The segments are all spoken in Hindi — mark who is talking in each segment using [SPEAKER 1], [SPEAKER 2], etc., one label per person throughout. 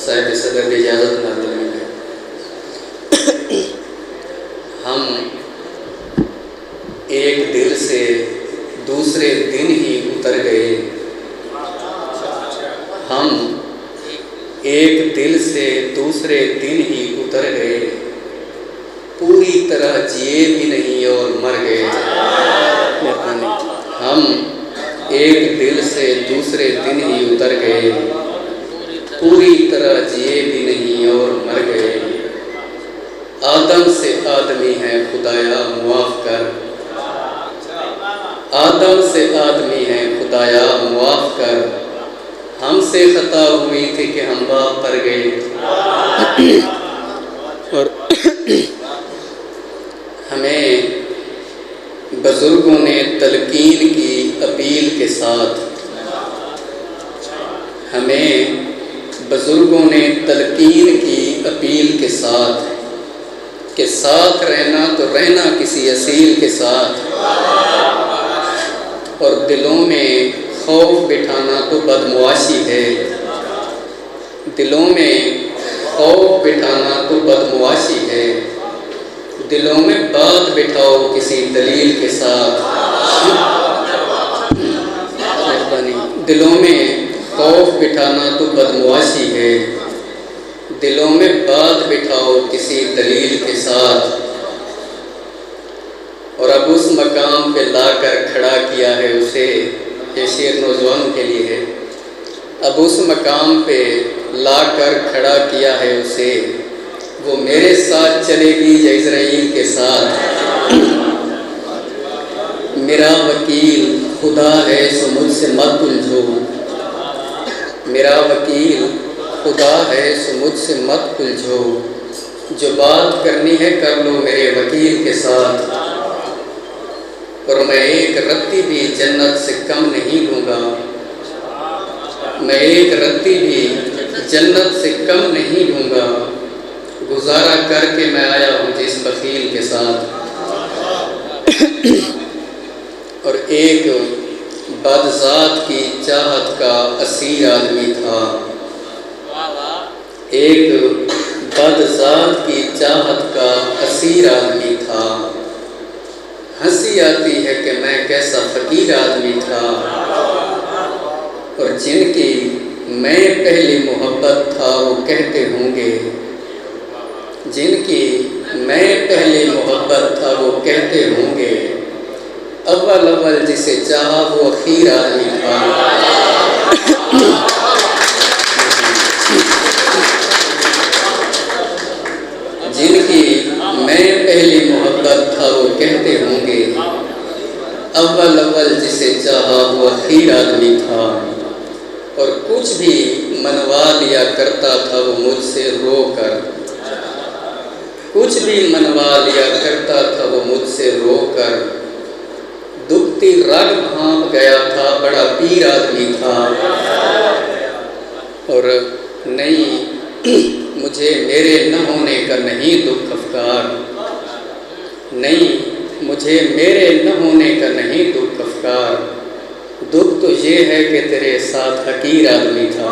[SPEAKER 1] साहिब सदर की इजाज़त ना मिलेंगे। हम एक दिल से दूसरे दिन ही उतर गए। हम एक दिल से दूसरे दिन ही उतर गए, पूरी तरह जिए भी नहीं और मर गए। हम एक दिल से दूसरे दिन ही उतर गए, पूरी तरह जिए भी नहीं और मर गए। आदम से आदमी है खुदाया मुआफ़ कर, आदम से आदमी है खुदाया मुआफ़ कर। हमसे खता हुई थी कि हम बाप पर गए। और हमें बुजुर्गों ने तलकीन की अपील के साथ, हमें बुजुर्गों ने तलकीन की अपील के साथ कि साथ रहना तो रहना किसी असील के साथ, और दिलों में खौफ बिठाना तो बदमुआशी है। दिलों में खौफ बिठाना तो बदमुआशी है। दिलों में बात बिठाओ किसी दलील के साथ। दिलों में खौफ बिठाना तो बदमुआशी है। दिलों में बात बिठाओ किसी दलील के साथ। और अब उस मकाम पे लाकर खड़ा किया है उसे, ये शेर नौजवानों के लिए है। अब उस मकाम पे लाकर खड़ा किया है उसे, वो मेरे साथ चलेगी या इज़राइल के साथ। मेरा वकील खुदा है सो मुझसे मत उलझो, मेरा वकील खुदा है सो मुझसे मत उलझो। जो बात करनी है कर लो मेरे वकील के साथ। और मैं एक रत्ती भी जन्नत से कम नहीं लूँगा, मैं एक रत्ती भी जन्नत से कम नहीं लूँगा। गुजारा करके मैं आया हूँ जिस वकील के साथ। और एक बदजात की चाहत का असीर आदमी था, एक बदजात की चाहत का असीर आदमी था। हंसी आती है कि मैं कैसा फकीर आदमी था। और जिनकी मैं पहली मोहब्बत था वो कहते होंगे, जिनकी मैं पहली मोहब्बत था वो कहते होंगे, अव्वल अव्वल जिसे चाहा वो अखीर आदमी था। जिनकी मैं पहली मोहब्बत था वो कहते होंगे, अव्वल अव्वल जिसे चाहा वो अखीर आदमी था। और कुछ भी मनवा लिया करता था वो मुझसे रोकर, कुछ भी मनवा लिया करता था वो मुझसे रोकर। दुखती रग भांप गया था, बड़ा पीर आदमी था। और नहीं मुझे मेरे न होने का नहीं दुख अफकार, नहीं मुझे मेरे न होने का नहीं दुख अफकार। दुख तो ये है कि तेरे साथ हकीर आदमी था।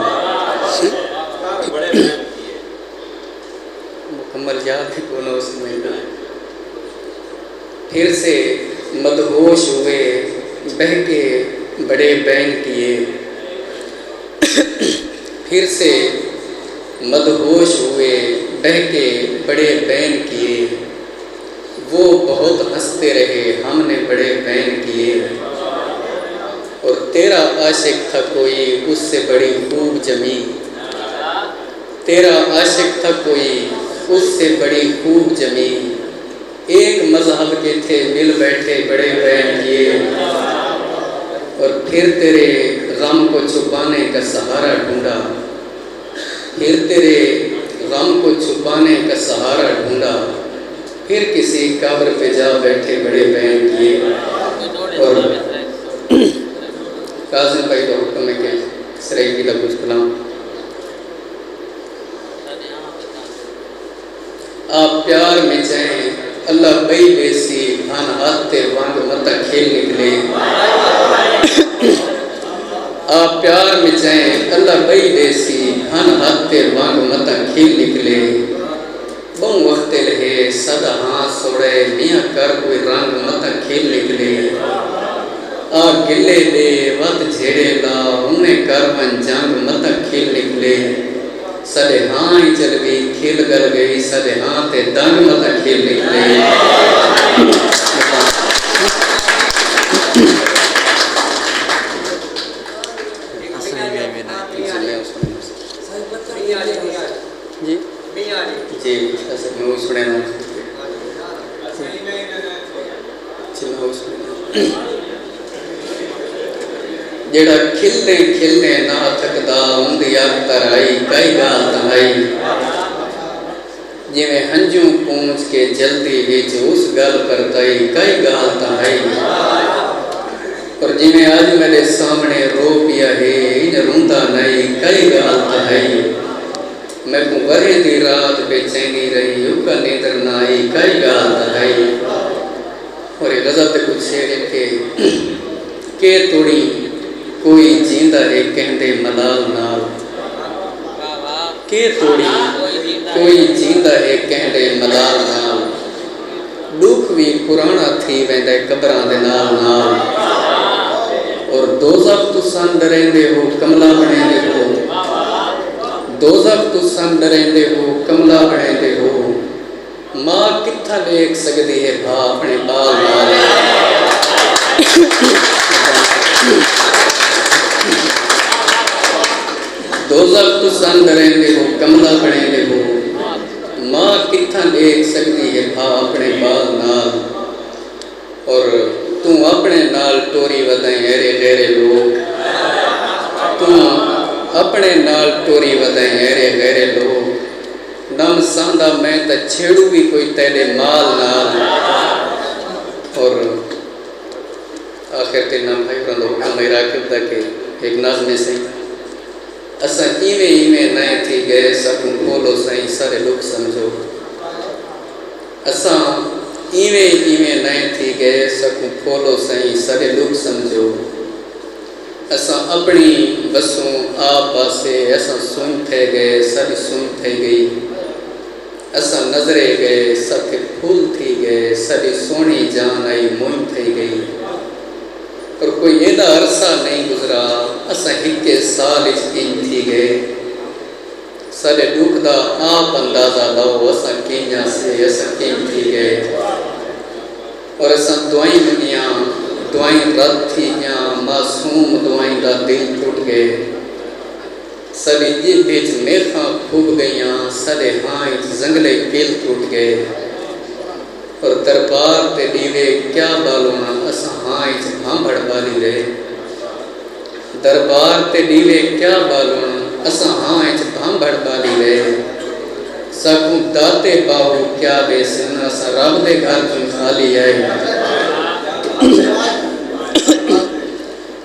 [SPEAKER 1] मुकम्मल याद है कौन उसमें। फिर से मदहोश हुए बहके बड़े बैन किए, फिर से मदहोश हुए बहके बड़े बैन किए। वो बहुत हंसते रहे हमने बड़े बैन किए। और तेरा आशिक था कोई उससे बड़ी खूब जमी, तेरा आशिक था कोई उससे बड़ी खूब जमी। एक मजहब के थे मिल बैठे बड़े बैन किए। और फिर तेरे गम को छुपाने का सहारा ढूंढा, फिर तेरे गम को छुपाने का सहारा ढूंढा। फिर किसी कब्र पे जा बैठे बड़े बैन किए। और काज़िम भाई का हुक्म है कि सरेगी का कुछ कलाम आप प्यार में चाहें अल्लाह बई बेसी भान हाथे वांग मता खेल निकले। आप प्यार में चाहें अल्लाह बई बेसी भान हाथे वांग मत खिल निकले बहु वक्त रहे सदा हाथ सोड़े मियाँ कर कोई रंग मत खिल निकले आ गिले दे वत झेड़े ला उन्हें कर वन जंग मत खिल निकले सदे हाँ ही चल गई खिल गल गई सदे हाँ ते दंग मत खिल निकले जी जी ऐसे मैं सुने ना जेड़ा खिलते खिलते ना थकदा उंदी अख्तर आई कई गाल तहाई जिवें हंजू पूंछ के जल्दी विच उस गल पर तई कई गाल तहाई और जिवें अज मेरे सामने रो पिया है इन रूंदा नहीं कई गाल तहाई मैं को वरे दी रात बेचैनी रही उका नींदर ना आई कई गाल तहाई और ये गजब ते कुछ शेर के तोड़ी कोई जींदा है कहते मलाल नाल के तोड़ी कोई जींदा है कहते मलाल नाल दुख भी पुराना थी वेंदे कब्रां दे नाल नाल और दोज़ख तुसां डरेंदे हो कमला बनेंदे हो दोज़ख तुसां डरेंदे हो कमला बनेंदे हो मां कित्था देख सकदी है भा अपने बाल नाल दोज़ख तुसां डरेंदे हो कमला बनेंदे हो मां कित्था देख सकदी है भा अपने बाल नाल और तू अपने नाल टोरी वधाई एरे गहरे लोग तू अपने नाल टोरी वधाई एरे गहरे लोग नम सांदा मैं त छेड़ू भी कोई तेरे माल नाल और आखिर ते नाम भाई बंदो हुक्म राकिब दा के एक नाज़ में से असा इवें इवें नए थी गए सब बोलो सही सारे लोग समझो असा इवें इवें नए थी गए सब खोलो सही सारे लोग समझो असा अपनी बसों आप पासे असा सुन थे गए सारी सुन थे गई असा नजरे गए सब फूल थी गए सारी सोनी जान आई मुन थी गई और कोई एदा अरसा नहीं गुजरा असा हिके साल इन थी गए सारे दुख दा आप अंदाजा लो असा किंजा से असा किन थी गए और असा दुआई दुनिया दुआई रद थी या मासूम दुआई दा दिल टूट गए सारी जिल बिच मेखा फूब गईयां सारे हाँ जंगले किल टूट गए और दरबार ते दीवे क्या बालोना असा हाँ भांभड़ बाली रहे दरबार ते दीवे क्या बालोना असा हाँ भांभड़ बाली रहे सकू दाते बाहू क्या बेसन असा रब दे घर तुम खाली है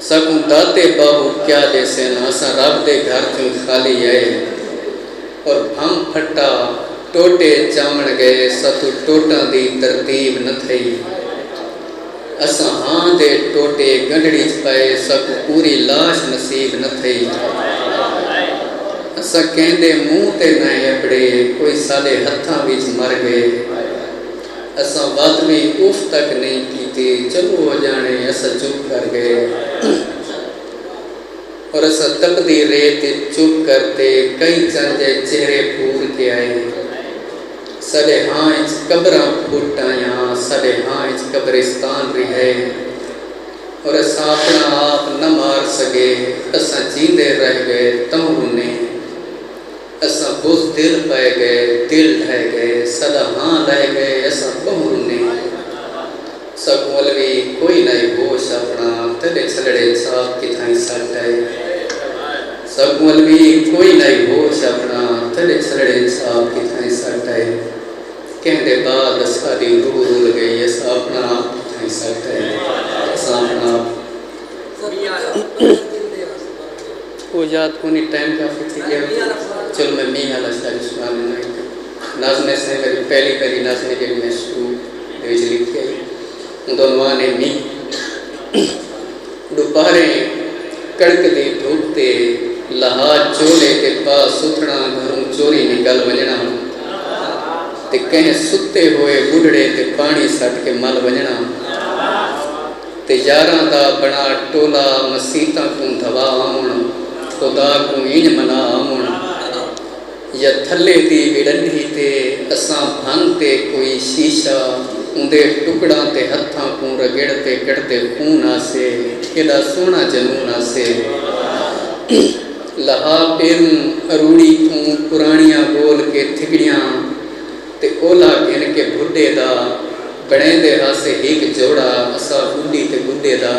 [SPEAKER 1] सकू दाते बाहू क्या बेसन असा रब दे घर तुम खाली है और भम फटा टोटे चावण गए सतु टोटा दी तरतीब न थई असा हाँ दे टोटे गंढड़ी पाए सब पूरी लाश नसीब न थई असा कहंदे मुंह ते न अबड़े कोई साडे हत्थां विच मर गए असा बात भी उफ तक नहीं कीती चलो हो जाने असा चुप कर गए और असा तपदी रेत चुप करते कई चंदे चेहरे पूर के आए सदे हाँ कब्रां फुट आया सदे हाँ कब्रिस्तान रहे और असा अपना आप न मार सके असा जींदे रह गए तमने असा बुझ दिल पै गए दिल ढह गए सदा हाँ रह गए असा बहुने सब मौलवी कोई नहीं होश अपना तेरे छलड़े साफ किथाई सट है सब मौलवी कोई नहीं होश अपना तेरे छलड़े साफ किथाई सट है कहने बाद सारी रूह रुल गई ऐसा अपना आप किथाई सट है ऐसा अपना वो याद कोनी टाइम काफी थी गया चलो मैं मी हाल सारी सुनाने नहीं नाज़मे से मेरी पहली नाज़मे के मैं शुरू विच लिखी आई दोनों ने मी दोपहरे कड़क दी धूप ते लहा चोले ते पास सुथना घरों चोरी निकल वजना ते कहीं सुते हुए बुढ़ड़े ते पानी सट के मल वजना ते यारां दा बना टोला मसीता को धवा आउण खुदा को इंज मना आउण या थले दी विड़ंडी ते असां भंगते कोई शीशा उंदे टुकड़ा ते हत्थां को रगड़ते कड़ते खून आसे केड़ा सोना जनून आसे लहा पेरूं अरूड़ी को पुरानियां बोल के थिगड़ियां ते ओला गिन के बुढ़े दा बने दे हासे एक जोड़ा असा बुढ़ी ते बुढ़े दा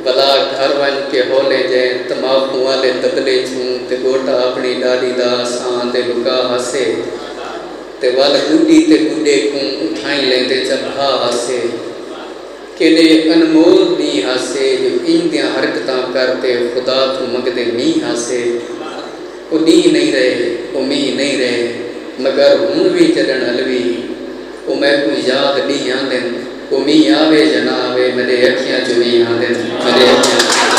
[SPEAKER 1] भला घर वन के होले जे तमाकू वाले तबले छूं ते गोटा अपनी डाली दा सां दे लुका हासे ते वल बुढ़ी ते बुढ़े को उठाई लेंदे चढ़ा हासे केड़े अनमोल नी हासे जो इंदियां हरकतां करते खुदा तो मंगदे नी हासे वो नी नहीं रहे वो मी नहीं रहे मगर हुण भी चढ़न अलवी वो मैं को याद नी आंदे वो मी आवे या ना आवे मेरे अखियां चो नी आंदे मेरे अखियां